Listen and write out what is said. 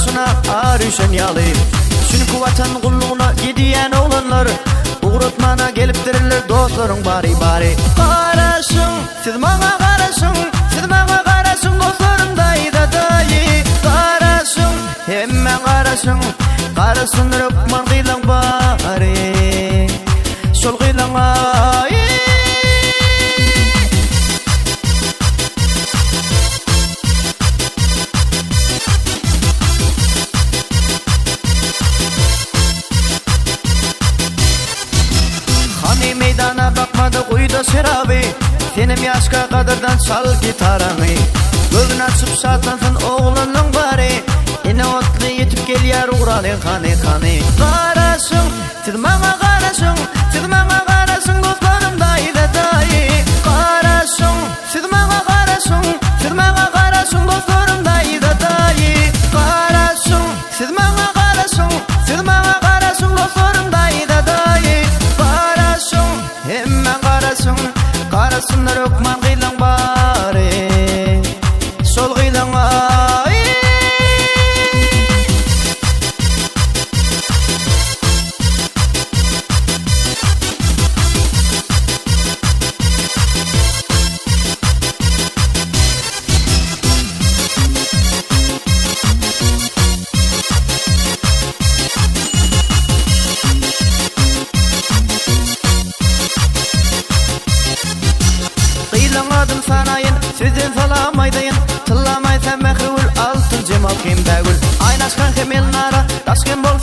başına arışın yalı. Çünkü vatan kulluğuna gidiyen oğlanlar uğratmana gelip dirirler dostların bari bari. Karasın, siz bana karasın, siz bana karasın dostlarım dayda dayı. Karasın, hemen karasın, karasın rıkman kıylan bari. Sol kıylan ay. Hani meydana bakmadı kuyuda serabi, senim yaşka kadırdan çal gitarını. Gözün açıp şatlansın oğlanın bari, yine otlu yetip gel yar uğralın hani hani. Karasın, siz bana karasın, siz bana karasın dostlarım dayı da dayı. Karasın, siz bana karasın, siz bana karasın dostlarım dayı da dayı. Karasın, siz bana karasın, siz bana karasın dostlarım dayı da dayı. Karasın, hemen karasın, karasınlar ökman kıylan bari. Sol kıylan ay. Kıylanmadım sanayın, sizden salamaydayın. Tıllamaysan mehrul altın cemal kim dağıl. Aynaşkan kemel nara, taşken bol